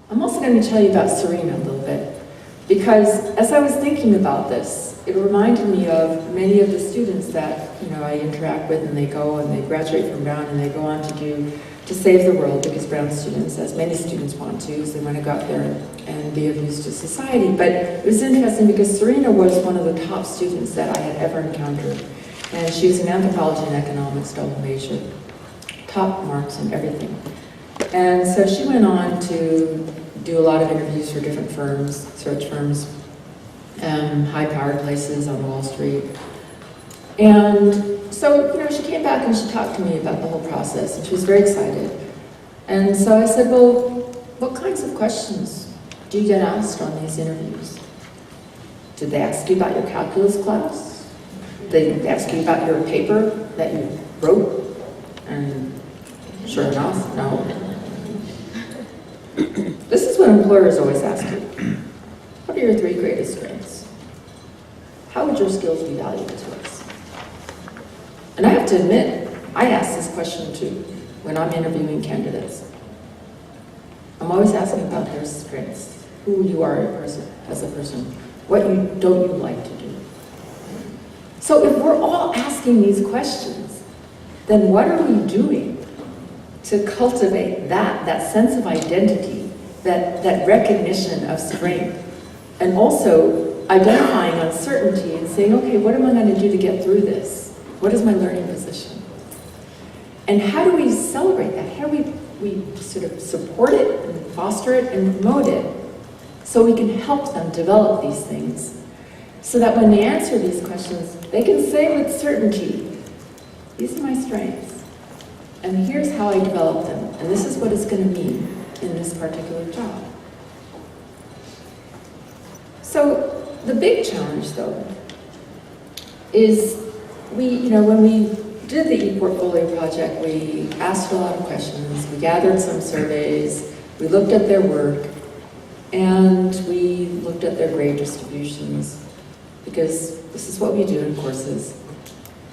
I'm also going to tell you about Serena a little bit, because as I was thinking about this, it reminded me of many of the students that I interact with, and they go and they graduate from Brown and they go on to save the world, because Brown students, as many students want to, is they want to go out there and be of use to society. But it was interesting because Serena was one of the top students that I had ever encountered, and she was an anthropology and economics double major, top marks and everything. And so she went on to do a lot of interviews for different firms, search firms, high-powered places on Wall Street. And so, she came back and she talked to me about the whole process, and she was very excited. And so I said, well, what kinds of questions do you get asked on these interviews? Did they ask you about your calculus class? Did they ask you about your paper that you wrote? And sure enough, no. This is what employers always ask you. What are your 3 greatest strengths? How would your skills be valuable to us? And I have to admit, I ask this question too when I'm interviewing candidates. I'm always asking about their strengths, who you are as a person, what don't you like to do. So if we're all asking these questions, then what are we doing to cultivate that sense of identity, that recognition of strength, and also identifying uncertainty and saying, okay, what am I going to do to get through this? What is my learning position? And how do we celebrate that? How do we sort of support it and foster it and promote it so we can help them develop these things so that when they answer these questions, they can say with certainty, these are my strengths, and here's how I develop them, and this is what it's going to mean in this particular job. So the big challenge, though, is when we did the Eportfolio project, we asked a lot of questions, we gathered some surveys, we looked at their work, and we looked at their grade distributions, because this is what we do in courses.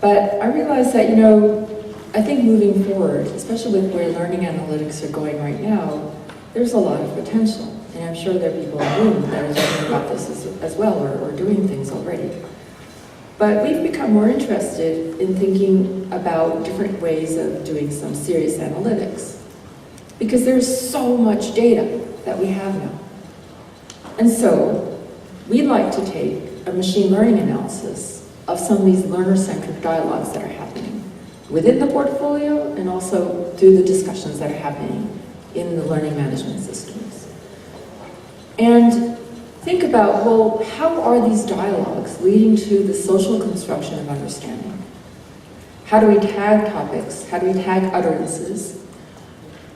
But I realized that, I think moving forward, especially with where learning analytics are going right now, there's a lot of potential. And I'm sure there are people in the room that are talking about this as well, or doing things already. But we've become more interested in thinking about different ways of doing some serious analytics, because there's so much data that we have now. And so we'd like to take a machine learning analysis of some of these learner-centric dialogues that are happening within the portfolio and also through the discussions that are happening in the learning management systems. And think about, well, how are these dialogues leading to the social construction of understanding? How do we tag topics? How do we tag utterances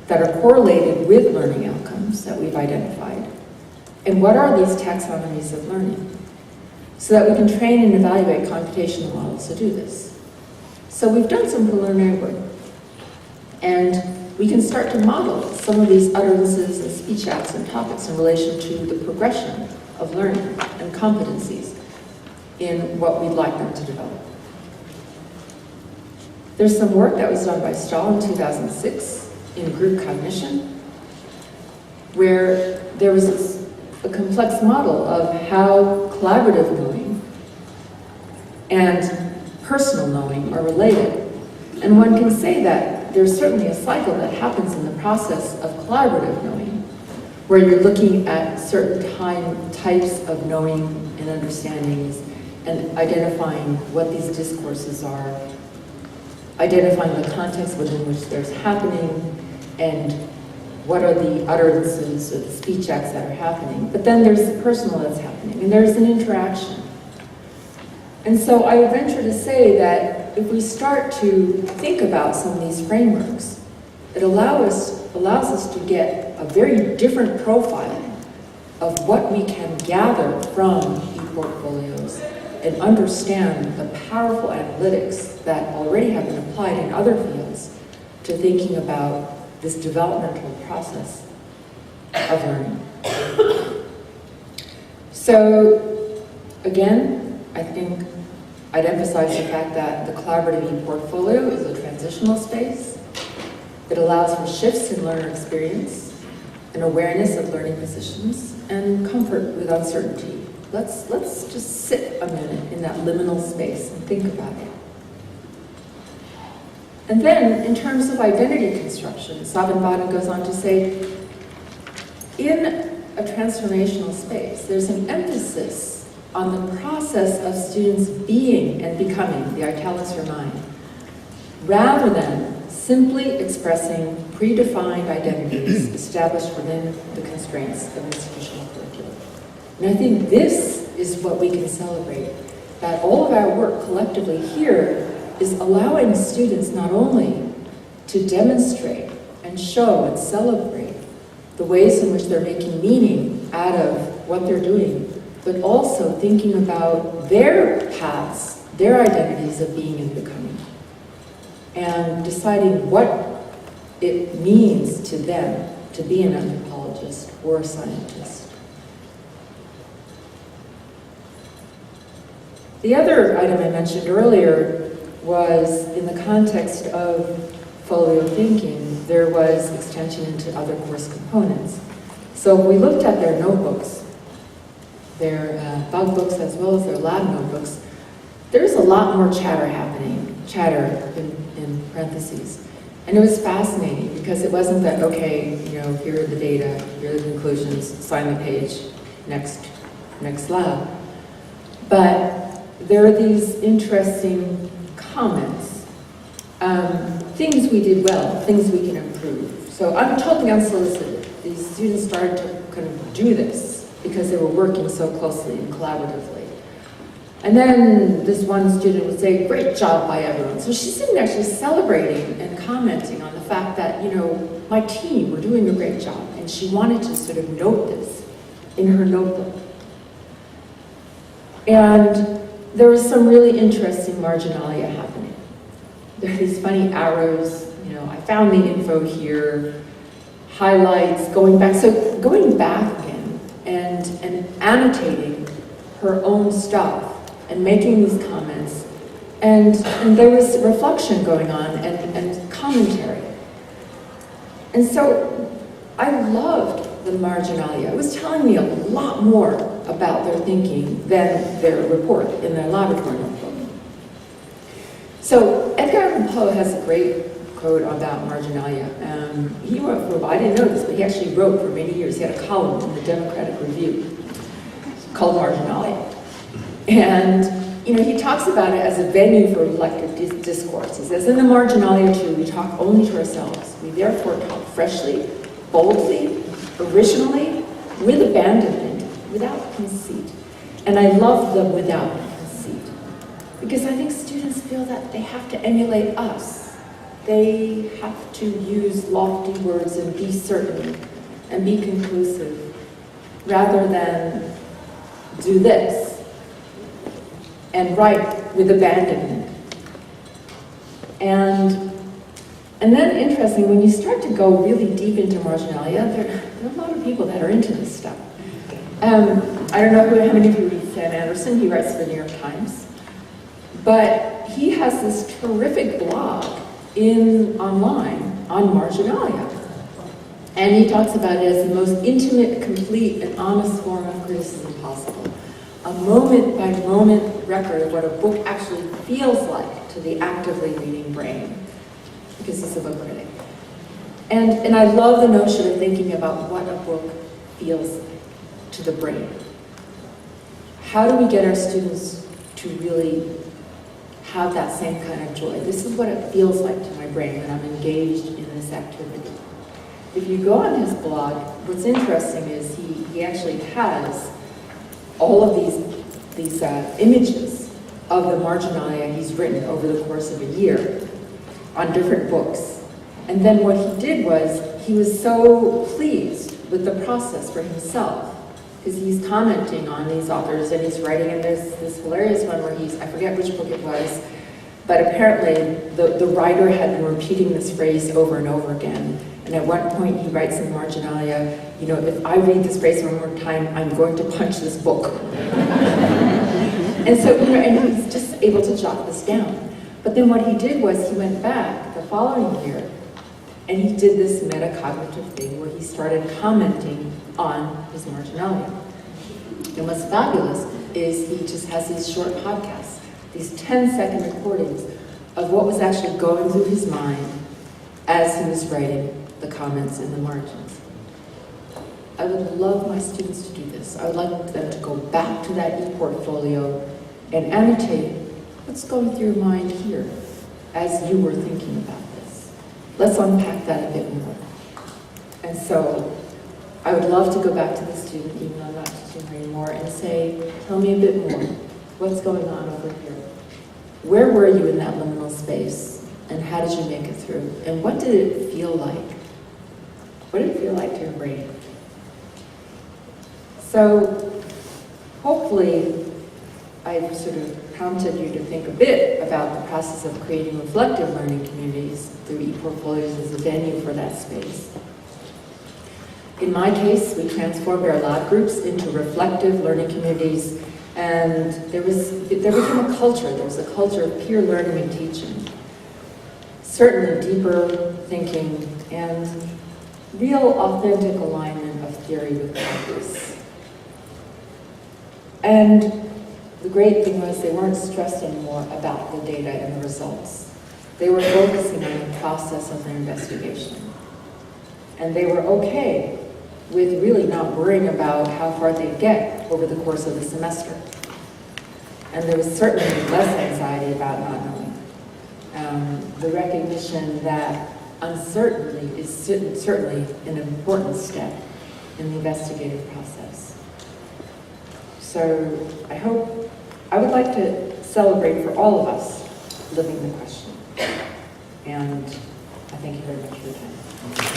that are correlated with learning outcomes that we've identified? And what are these taxonomies of learning? So that we can train and evaluate computational models to do this. So we've done some preliminary work. And we can start to model some of these utterances and speech acts and topics in relation to the progression of learning and competencies in what we'd like them to develop. There's some work that was done by Stahl in 2006 in group cognition, where there was a complex model of how collaborative knowing and personal knowing are related. And one can say that there's certainly a cycle that happens in the process of collaborative knowing, where you're looking at certain types of knowing and understandings and identifying what these discourses are, identifying the context within which there's happening, and what are the utterances or the speech acts that are happening. But then there's the personal that's happening, and there's an interaction. And so I would venture to say that if we start to think about some of these frameworks, it allows us to get a very different profile of what we can gather from e-portfolios and understand the powerful analytics that already have been applied in other fields to thinking about this developmental process of learning. So, again, I think I'd emphasize the fact that the collaborative e-portfolio is a transitional space. It allows for shifts in learner experience an awareness of learning positions, and comfort with uncertainty. Let's just sit a minute in that liminal space and think about it. And then, in terms of identity construction, Baden goes on to say, in a transformational space, there's an emphasis on the process of students being and becoming, the italics are mine, rather than simply expressing predefined identities established within the constraints of institutional curriculum. And I think this is what we can celebrate, that all of our work collectively here is allowing students not only to demonstrate and show and celebrate the ways in which they're making meaning out of what they're doing, but also thinking about their paths, their identities of being and becoming, and deciding what it means to them to be an anthropologist or a scientist. The other item I mentioned earlier was in the context of folio thinking, there was extension into other course components. So we looked at their notebooks, their bug books as well as their lab notebooks. There's a lot more chatter happening, chatter in parentheses. And it was fascinating because it wasn't that, okay, you know, here are the data, here are the conclusions, sign the page, next lab. But there are these interesting comments, things we did well, things we can improve. So I'm totally unsolicited. These students started to kind of do this because they were working so closely and collaboratively. And then this one student would say, great job by everyone. So she's sitting actually celebrating and commenting on the fact that, you know, my team were doing a great job. And she wanted to sort of note this in her notebook. And there was some really interesting marginalia happening. There are these funny arrows, you know, I found the info here, highlights, going back. So going back again and annotating her own stuff and making these comments. And there was reflection going on and commentary. And so I loved the marginalia. It was telling me a lot more about their thinking than their report in their laboratory notebook. So Edgar Allan Poe has a great quote about marginalia. He wrote for, I didn't know this, but he actually wrote for many years. He had a column in the Democratic Review called Marginalia. And you know, he talks about it as a venue for reflective discourse. He says, in the marginalia too, we talk only to ourselves. We therefore talk freshly, boldly, originally, with abandonment, without conceit. And I love the without conceit, because I think students feel that they have to emulate us. They have to use lofty words and be certain and be conclusive, rather than do this and write with abandonment. And then, interesting, when you start to go really deep into marginalia, there are a lot of people that are into this stuff. I don't know how many of you read Sam Anderson. He writes for the New York Times. But he has this terrific blog online on marginalia. And he talks about it as the most intimate, complete, and honest form of criticism possible. A moment-by-moment record of what a book actually feels like to the actively reading brain, because he's a book critic. And I love the notion of thinking about what a book feels like to the brain. How do we get our students to really have that same kind of joy? This is what it feels like to my brain when I'm engaged in this activity. If you go on his blog, what's interesting is he actually has all of these images of the marginalia he's written over the course of a year on different books. And then what he did was, he was so pleased with the process for himself, because he's commenting on these authors and he's writing, and there's this hilarious one where I forget which book it was, but apparently the writer had been repeating this phrase over and over again. And at one point he writes in marginalia, you know, if I read this phrase one more time, I'm going to punch this book. And so, you know, and he's just able to jot this down. But then what he did was he went back the following year And he did this metacognitive thing where he started commenting on his marginality. And what's fabulous is he just has these short podcasts, these 10-second recordings of what was actually going through his mind as he was writing the comments in the margins. I would love my students to do this. I would like them to go back to that ePortfolio and annotate what's going through your mind here as you were thinking about this. Let's unpack that a bit more. And so I would love to go back to the student, even though I'm not teaching her anymore, and say, tell me a bit more. What's going on over here? Where were you in that liminal space? And how did you make it through? And what did it feel like? What did it feel like to your brain? So hopefully I've sort of prompted you to think a bit about the process of creating reflective learning communities through ePortfolios as a venue for that space. In my case, we transformed our lab groups into reflective learning communities, and there became a culture. There was a culture of peer learning and teaching. Certainly deeper thinking and real authentic alignment of theory with practice. And the great thing was they weren't stressed anymore about the data and the results. They were focusing on the process of their investigation. And they were okay with really not worrying about how far they'd get over the course of the semester. And there was certainly less anxiety about not knowing. The recognition that uncertainty is certainly an important step in the investigative process. So I would like to celebrate for all of us living the question. And I thank you very much for your time.